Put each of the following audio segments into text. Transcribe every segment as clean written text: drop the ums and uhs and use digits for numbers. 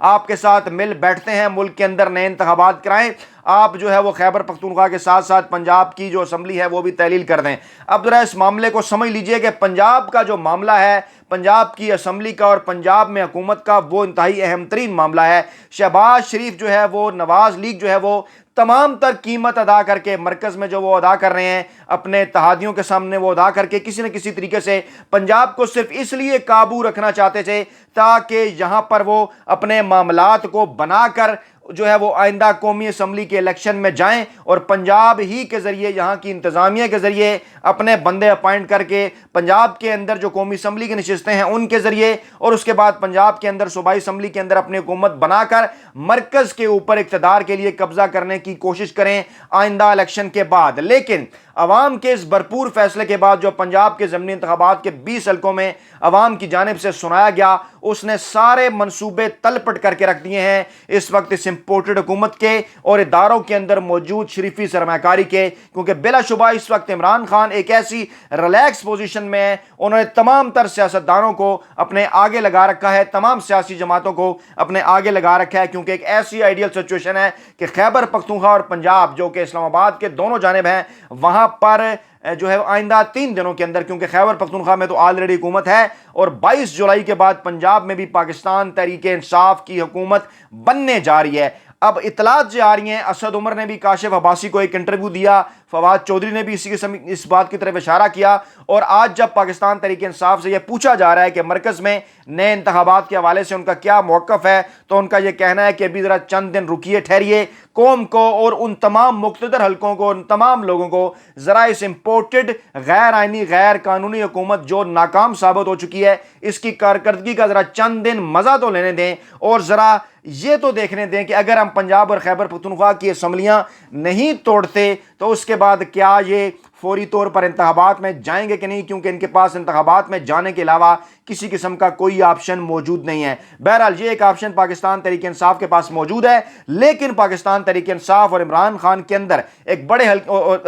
آپ کے ساتھ مل بیٹھتے ہیں, ملک کے اندر نئے انتخابات کرائیں, آپ جو ہے وہ خیبر پختونخوا کے ساتھ ساتھ پنجاب کی جو اسمبلی ہے وہ بھی تحلیل کر دیں. اب ذرا اس معاملے کو سمجھ لیجئے کہ پنجاب کا جو معاملہ ہے, پنجاب کی اسمبلی کا اور پنجاب میں حکومت کا, وہ انتہائی اہم ترین معاملہ ہے. شہباز شریف جو ہے وہ, نواز لیگ جو ہے وہ تمام تر قیمت ادا کر کے, مرکز میں جو وہ ادا کر رہے ہیں اپنے اتحادیوں کے سامنے, وہ ادا کر کے کسی نہ کسی طریقے سے پنجاب کو صرف اس لیے قابو رکھنا چاہتے تھے تاکہ یہاں پر وہ اپنے معاملات کو بنا کر جو ہے وہ آئندہ قومی اسمبلی کے الیکشن میں جائیں اور پنجاب ہی کے ذریعے, یہاں کی انتظامیہ کے ذریعے اپنے بندے اپائنٹ کر کے پنجاب کے اندر جو قومی اسمبلی کی نشستیں ہیں ان کے ذریعے, اور اس کے بعد پنجاب کے اندر صوبائی اسمبلی کے اندر اپنی حکومت بنا کر مرکز کے اوپر اقتدار کے لیے قبضہ کرنے کی کوشش کریں آئندہ الیکشن کے بعد. لیکن عوام کے اس بھرپور فیصلے کے بعد جو پنجاب کے ضمنی انتخابات کے 20 حلقوں میں عوام کی جانب سے سنایا گیا, اس نے سارے منصوبے تلپٹ کر کے رکھ دیے ہیں اس وقت اس امپورٹڈ حکومت کے اور اداروں کے اندر موجود شریفی سرمایہ کاری کے, کیونکہ بلا شبہ اس وقت عمران خان ایک ایسی ریلیکس پوزیشن میں ہے, انہوں نے تمام تر سیاستدانوں کو اپنے آگے لگا رکھا ہے, تمام سیاسی جماعتوں کو اپنے آگے لگا رکھا ہے, کیونکہ ایک ایسی آئیڈیل سچویشن ہے کہ خیبر پختونخوا اور پنجاب جو کہ اسلام آباد کے دونوں جانب ہیں, وہاں پر جو ہے آئندہ 3 دنوں کے اندر, کیونکہ خیبر پختونخوا میں تو آلریڈی حکومت ہے اور 22 جولائی کے بعد پنجاب میں بھی پاکستان تحریک انصاف کی حکومت بننے جا رہی ہے. اب اطلاعات جو آ رہی ہیں, اسد عمر نے بھی کاشف عباسی کو ایک انٹرویو دیا, فواد چودھری نے بھی اس بات کی طرف اشارہ کیا, اور آج جب پاکستان تحریک انصاف سے یہ پوچھا جا رہا ہے کہ مرکز میں نئے انتخابات کے حوالے سے ان کا کیا موقف ہے, تو ان کا یہ کہنا ہے کہ ابھی ذرا چند دن رکیے, ٹھہریے, قوم کو اور ان تمام مقتدر حلقوں کو, ان تمام لوگوں کو ذرا اس امپورٹڈ غیر آئینی غیر قانونی حکومت جو ناکام ثابت ہو چکی ہے اس کی کارکردگی کا ذرا چند دن مزہ تو لینے دیں, اور ذرا یہ تو دیکھنے دیں کہ اگر ہم پنجاب اور خیبر پختونخوا کی اسمبلیاں نہیں توڑتے تو اس کے بعد کیا یہ فوری طور پر انتخابات میں جائیں گے کہ نہیں, کیونکہ ان کے پاس انتخابات میں جانے کے علاوہ کسی قسم کا کوئی آپشن موجود نہیں ہے. بہرحال یہ ایک آپشن پاکستان تحریک انصاف کے پاس موجود ہے, لیکن پاکستان تحریک انصاف اور عمران خان کے اندر ایک بڑے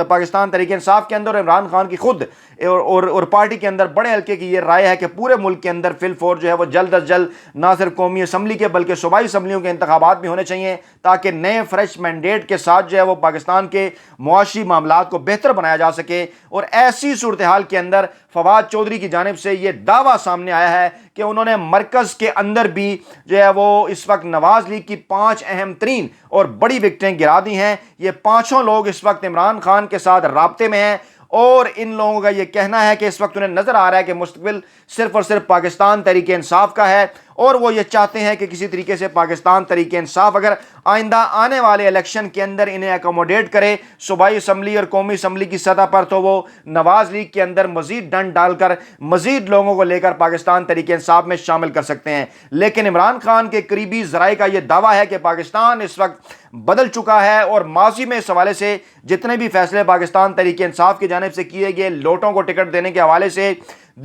پاکستان تحریک انصاف کے اندر اور عمران خان کی خود اور پارٹی کے اندر بڑے حلقے کی یہ رائے ہے کہ پورے ملک کے اندر فی الفور جو ہے وہ جلد از جلد نہ صرف قومی اسمبلی کے بلکہ صوبائی اسمبلیوں کے انتخابات بھی ہونے چاہیے, تاکہ نئے فریش مینڈیٹ کے ساتھ جو ہے وہ پاکستان کے معاشی معاملات کو بہتر بنایا جا سکے. اور ایسی صورتحال کے اندر فواد چودھری کی جانب سے یہ دعویٰ سامنے آیا ہے کہ انہوں نے مرکز کے اندر بھی جو ہے وہ اس وقت نواز لیگ کی 5 اہم ترین اور بڑی وکٹیں گرا دی ہیں. یہ 5 لوگ اس وقت عمران خان کے ساتھ رابطے میں ہیں, اور ان لوگوں کا یہ کہنا ہے کہ اس وقت انہیں نظر آ رہا ہے کہ مستقبل صرف اور صرف پاکستان تحریک انصاف کا ہے, اور وہ یہ چاہتے ہیں کہ کسی طریقے سے پاکستان تحریک انصاف اگر آئندہ آنے والے الیکشن کے اندر انہیں اکوموڈیٹ کرے صوبائی اسمبلی اور قومی اسمبلی کی سطح پر, تو وہ نواز لیگ کے اندر مزید ڈنڈ ڈال کر مزید لوگوں کو لے کر پاکستان تحریک انصاف میں شامل کر سکتے ہیں. لیکن عمران خان کے قریبی ذرائع کا یہ دعویٰ ہے کہ پاکستان اس وقت بدل چکا ہے, اور ماضی میں اس حوالے سے جتنے بھی فیصلے پاکستان تحریک انصاف کی جانب سے کیے گئے, لوٹوں کو ٹکٹ دینے کے حوالے سے,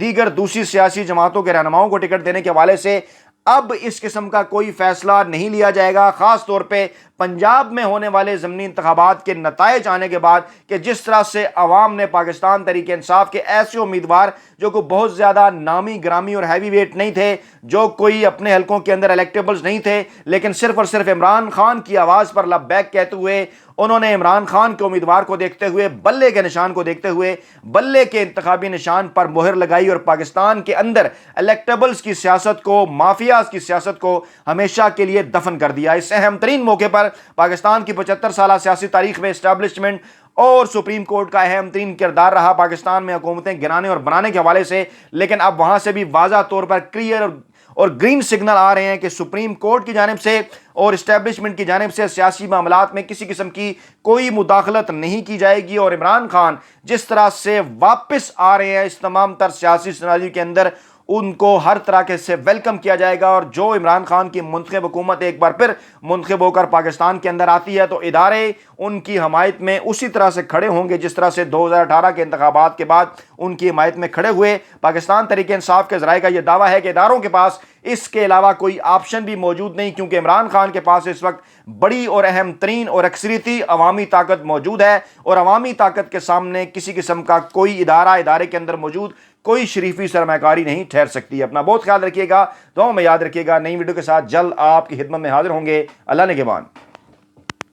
دیگر دوسری سیاسی جماعتوں کے رہنماؤں کو ٹکٹ دینے کے حوالے سے, اب اس قسم کا کوئی فیصلہ نہیں لیا جائے گا, خاص طور پہ پنجاب میں ہونے والے ضمنی انتخابات کے نتائج آنے کے بعد, کہ جس طرح سے عوام نے پاکستان تحریک انصاف کے ایسے امیدوار جو کوئی بہت زیادہ نامی گرامی اور ہیوی ویٹ نہیں تھے, جو کوئی اپنے حلقوں کے اندر الیکٹیبلز نہیں تھے, لیکن صرف اور صرف عمران خان کی آواز پر لبیک کہتے ہوئے انہوں نے عمران خان کے امیدوار کو دیکھتے ہوئے, بلے کے نشان کو دیکھتے ہوئے, بلے کے انتخابی نشان پر مہر لگائی اور پاکستان کے اندر الیکٹیبلز کی سیاست کو, مافیاز کی سیاست کو ہمیشہ کے لیے دفن کر دیا. اس اہم ترین موقع پر پاکستان کی 75 سالہ سیاسی تاریخ میں اسٹیبلشمنٹ اور سپریم کورٹ کا اہم ترین کردار رہا پاکستان میں حکومتیں گرانے اور بنانے کے حوالے سے, لیکن اب وہاں سے بھی واضح طور پر کلیئر اور گرین سگنل آ رہے ہیں کہ سپریم کورٹ کی جانب سے اور اسٹیبلشمنٹ کی جانب سے سیاسی معاملات میں کسی قسم کی کوئی مداخلت نہیں کی جائے گی. اور عمران خان جس طرح سے واپس آ رہے ہیں اس تمام تر سیاسی سیناریو کے اندر, ان کو ہر طرح کے سے ویلکم کیا جائے گا, اور جو عمران خان کی منتخب حکومت ایک بار پھر منتخب ہو کر پاکستان کے اندر آتی ہے, تو ادارے ان کی حمایت میں اسی طرح سے کھڑے ہوں گے جس طرح سے 2018 کے انتخابات کے بعد ان کی حمایت میں کھڑے ہوئے. پاکستان تحریک انصاف کے ذرائع کا یہ دعویٰ ہے کہ اداروں کے پاس اس کے علاوہ کوئی آپشن بھی موجود نہیں, کیونکہ عمران خان کے پاس اس وقت بڑی اور اہم ترین اور اکثریتی عوامی طاقت موجود ہے, اور عوامی طاقت کے سامنے کسی قسم کا کوئی ادارے کے اندر موجود کوئی شریفی سرمایہ کاری نہیں ٹھہر سکتی. اپنا بہت خیال رکھیے گا, دعاؤں میں یاد رکھیے گا. نئی ویڈیو کے ساتھ جلد آپ کی خدمت میں حاضر ہوں گے. اللہ نگہبان.